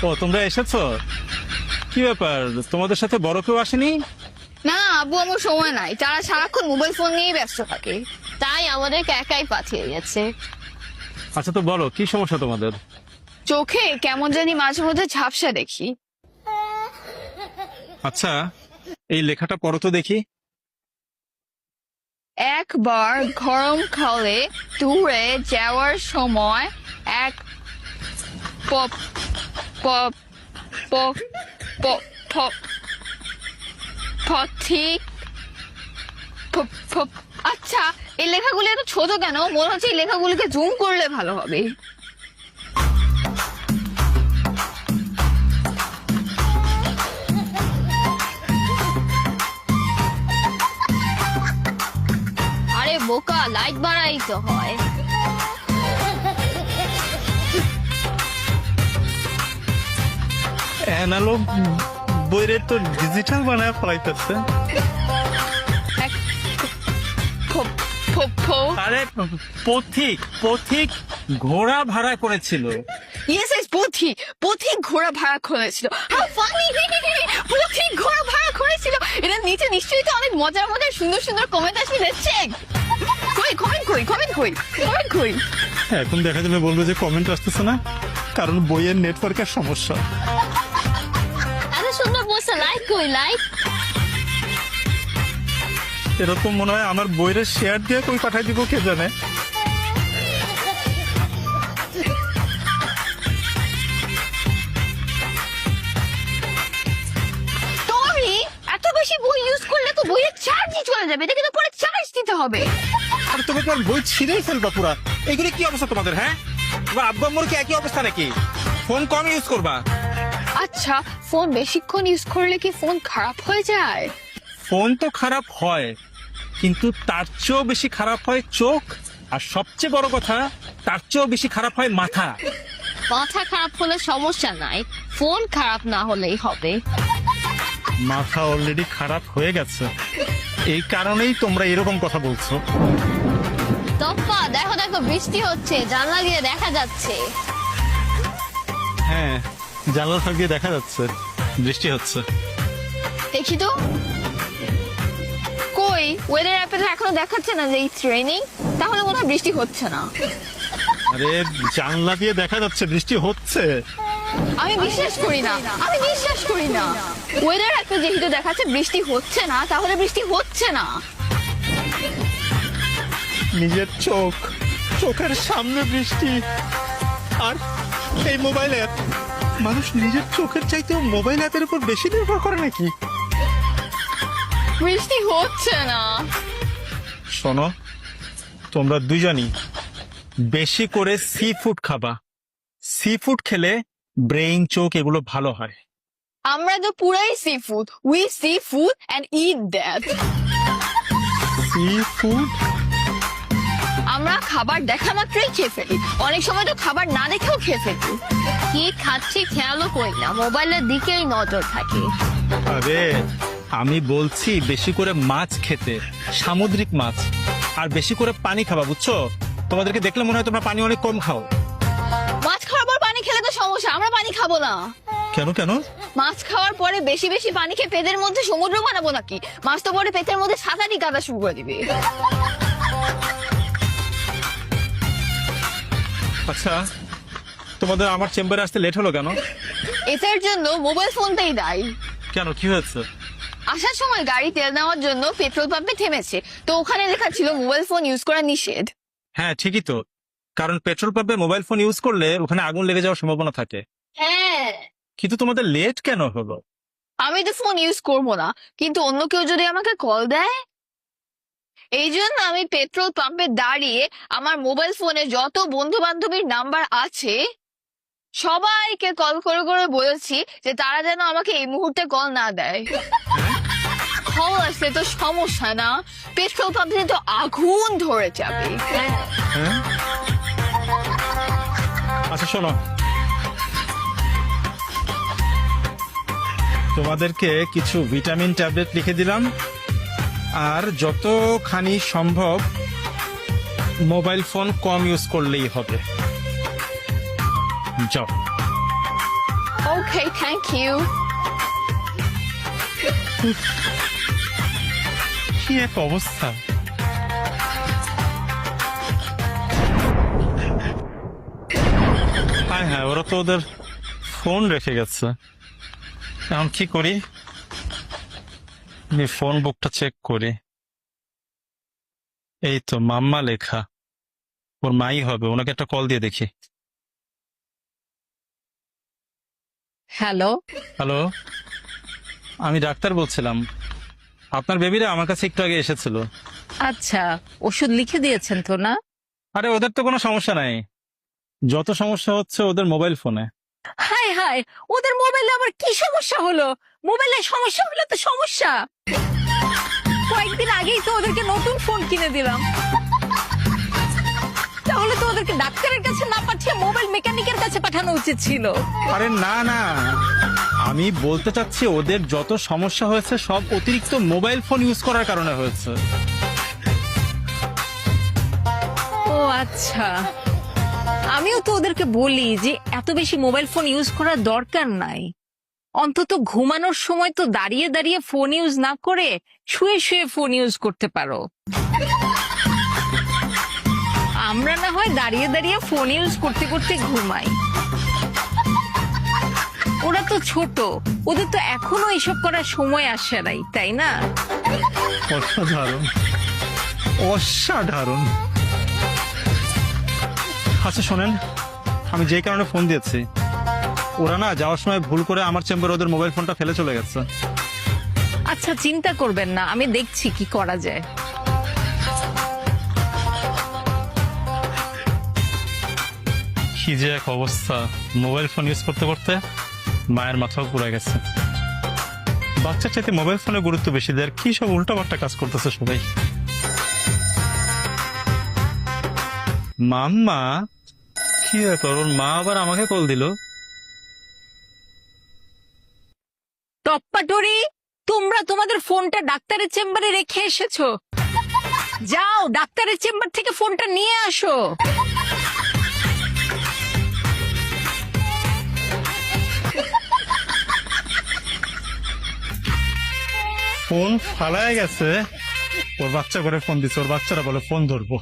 ও তোমরা এসেছো? কি ব্যাপার, তোমাদের সাথে বড় কেউ আসেনি? না আব্বু, আমার সময় নাই, তারা সারাক্ষণ মোবাইল ফোন নিয়েই ব্যস্ত থাকে, তাই আমাদেরকে একাই পাঠিয়ে গেছে। আচ্ছা তো বলো, কি সমস্যা তোমাদের? চোখে কেমন জানি মাঝে মধ্যে ঝাপসা দেখি। আচ্ছা, এই লেখাটা পড়ো তো দেখি। একবার গরমকালে দূরে যাওয়ার সময় এক pop pop pop pop pop পথিক আচ্ছা, এই লেখাগুলো এত ছোট কেন? মনে হচ্ছে এই লেখাগুলোকে জুম করলে ভালো হবে। আরে বোকা, লাইট বাড়াই তো হয়। অ্যানালগ বইরে তো ডিজিটাল বানায় ফলাইতেছে। আরে পথিক পথিক ঘোড়া ভাড়া করেছিল। ইয়েস ইয়েস, পথিক ঘোড়া ভাড়া করেছিল। How funny! পথিক ঘোড়া ভাড়া করেছিল। এটা নিচে নিশ্চয়ই তো অনেক মজার মজার সুন্দর সুন্দর কমেন্ট আসবে, দেখছেন? কই। এখন দেখা যাবে বলবো যে কমেন্ট আসতেছে না, কারণ বইয়ের নেটওয়ার্কের সমস্যা। এত সুন্দর বলছে, লাইক। এরকম মনে হয় আমার বইয়ের শেয়ার দিয়ে কই পাঠাই দিব, কে জানে। এত বেশি বই ইউজ করলে তো বইয়ের চার্জই চলে যাবে, এটা কিন্তু পরে চার্জ দিতে হবে। আর তুমি তো বই ছিঁড়েই ফেলবা পুরা। এগুলি কি অবস্থা তোমাদের? হ্যাঁ, তোমার আব্বু আম্মুর কি একই অবস্থা নাকি? ফোন কম ইউজ করবা। আচ্ছা, ফোন বেশিক্ষণ ইউজ করলে কি ফোন খারাপ হয়ে যায়? ফোন তো খারাপ হয়, কিন্তু তার চেয়েও বেশি খারাপ হয় চোখ, আর সবচেয়ে বড় কথা তার চেয়েও বেশি খারাপ হয় মাথা। মাথা খারাপ হলে সমস্যা নাই, ফোন খারাপ না হলেই হবে। মাথা অলরেডি খারাপ হয়ে গেছে, এই কারণেই তোমরা এরকম কথা বলছো। তপ্পা, দেখো বৃষ্টি হচ্ছে, জানলা দিয়ে দেখা যাচ্ছে। হ্যাঁ, জানলার ফাঁক দিয়ে দেখা যাচ্ছে বৃষ্টি হচ্ছে। দেখি তো, কই ওয়েদার অ্যাপে তো এখনো দেখাচ্ছে না যে ইটস রেইনিং, তাহলে মনে হয় বৃষ্টি হচ্ছে না। আরে জানলা দিয়ে দেখা যাচ্ছে বৃষ্টি হচ্ছে। আমি বিশ্বাস করি না। ওয়েদার অ্যাপে যেহেতু দেখাচ্ছে বৃষ্টি হচ্ছে না, তাহলে বৃষ্টি হচ্ছে না। নিজের চোখের সামনে বৃষ্টি, আর এই মোবাইল অ্যাপ। মানুষ নিজের চোখের চাইতেও মোবাইল অ্যাপের উপর বেশি নির্ভর করে নাকি? বৃষ্টি হচ্ছে না। শোনো, তোমরা দুজনই বেশি করে সি ফুড খাবা। সি ফুড খেলে ব্রেইন, চোখ এগুলো ভালো হয়। আমরা তো পুরাই seafood, we see food and eat that. Seafood? আমরা খাবার দেখা মাত্রই খেয়ে ফেলি, অনেক সময় তো খাবার না দেখেও খেয়ে ফেলি। কি খাচ্ছি খেয়ালও করি না, মোবাইলের দিকেই নজর থাকে। আরে আমি বলছি বেশি করে মাছ খেতে, সামুদ্রিক মাছ, আর বেশি করে পানি খাবা, বুঝছো? তোমাদেরকে দেখলে মনে হয় তোমরা পানি অনেক কম খাও। মাছ খাওয়ার পর পানি খেলে তো সমস্যা, আমরা পানি খাবো না। কেন? মাছ খাওয়ার পরে বেশি বেশি পানি খেয়ে পেটের মধ্যে সমুদ্র বানাবো নাকি? মাছ তো পরে পেটের মধ্যে সাঁতারি কাদা শুরু করে দিবে। আচ্ছা, তোমাদের আমার চেম্বারে আসতে লেট হলো কেন? এটার জন্য মোবাইল ফোনটাই দায়ী। কেন, কি হয়েছে? আসার সময় গাড়ি তেল নেওয়ার জন্য পেট্রোল পাম্পে থেমেছে, তো ওখানে লেখা ছিল মোবাইল ফোন ইউজ করা নিষেধ। হ্যাঁ ঠিকই তো, কারণ পেট্রোল পাম্পে মোবাইল ফোন ইউজ করলে ওখানে আগুন লেগে যাওয়ার সম্ভাবনা থাকে। হ্যাঁ, কিন্তু তোমাদের লেট কেন হলো? আমি তো ফোন ইউজ করবো না, কিন্তু অন্য কেউ যদি আমাকে কল দেয়, এই জন্য আমি পেট্রোল পাম্পে দাঁড়িয়ে আমার মোবাইল ফোনে যত বন্ধু বান্ধবীর নাম্বার আছে সবাইকে কল করে বলেছি যে তারা যেন আমাকে এই মুহূর্তে কল না দেয়। কল আসলে তো সমস্যা না, পেট্রোল পাম্পে তো আগুন ধরে যাবে। হ্যাঁ? আচ্ছা শোনো, তোমাদেরকে কিছু ভিটামিন ট্যাবলেট লিখে দিলাম, আর যতখানি সম্ভব মোবাইল ফোন কম ইউজ করলেই হবে। যাও। ওকে, থ্যাংক ইউ। কি এক অবস্থা! হ্যাঁ হ্যাঁ, ওরা তো ওদের ফোন রেখে গেছে। এখন কি করি? আমি ফোন বুকটা চেক করি। এই তো মাম্মা লেখা, ওর মাই হবে। ওনাকে একটা কল দিয়ে দেখি। হ্যালো, হ্যালো, আমি ডাক্তার বলছিলাম। আপনার বেবিরা আমার কাছে একটু আগে এসেছিল। আচ্ছা, ওষুধ লিখে দিয়েছেন তো না? আরে ওদের তো কোনো সমস্যা নাই, যত সমস্যা হচ্ছে ওদের মোবাইল ফোনে। হায় হায়, ওদের মোবাইলে আবার কি সমস্যা হলো? মোবাইলে সমস্যা হলে তো সমস্যা। কয়েকদিন আগেই তো ওদেরকে নতুন ফোন কিনে দিলাম। তাহলে তো ওদেরকে ডাক্তারের কাছে না পাঠিয়ে মোবাইল মেকানিকের কাছে পাঠানো উচিত ছিল। আরে না না, আমি বলতে চাচ্ছি ওদের যত সমস্যা হয়েছে সব অতিরিক্ত মোবাইল ফোন ইউজ করার কারণে হয়েছে। ও আচ্ছা, আমিও তো ওদেরকে বলি যে এত বেশি মোবাইল ফোন ইউজ করার দরকার নাই। অন্তত ঘুমানোর সময় তো দাঁড়িয়ে দাঁড়িয়ে ফোন ইউজ না করে শুয়ে শুয়ে ফোন ইউজ করতে পারো। আমরা না হয় দাঁড়িয়ে দাঁড়িয়ে ফোন ইউজ করতে করতে ঘুমাই। ওরা তো ছোট, ওদের তো এখনো এসব করার সময় আসে নাই, তাই না? অসাধারণ, অসাধারণ। আচ্ছা শোনেন, আমি যেই কারণে ফোন দিয়েছি, ওরা না যাওয়ার সময় ভুল করে আমার চেম্বারে ওদের মোবাইল ফোনটা ফেলে চলে গেছে। আচ্ছা চিন্তা করবেন না, আমি দেখছি কি করা যায়। কি যে এক অবস্থা! মোবাইল ফোন ইউজ করতে করতে মায়ের মাথাও পুড়ে গেছে। বাচ্চার চাইতে মোবাইল ফোনের গুরুত্ব বেশি দেয়। কি সব উল্টাপাল্টা কাজ করতেছে সবাই। মাম্মা, কি ব্যাপার? ওর মা আবার আমাকে কল দিল। টপ্পাটরি, তোমরা তোমাদের ফোনটা ডাক্তারের চেম্বারে রেখে এসেছো। যাও ডাক্তারের চেম্বার থেকে ফোনটা নিয়ে আসো। ফোন ফালায় গেছে, ওর বাচ্চা করে ফোন দিচ্ছে। ওর বাচ্চারা বলে ফোন ধরবো।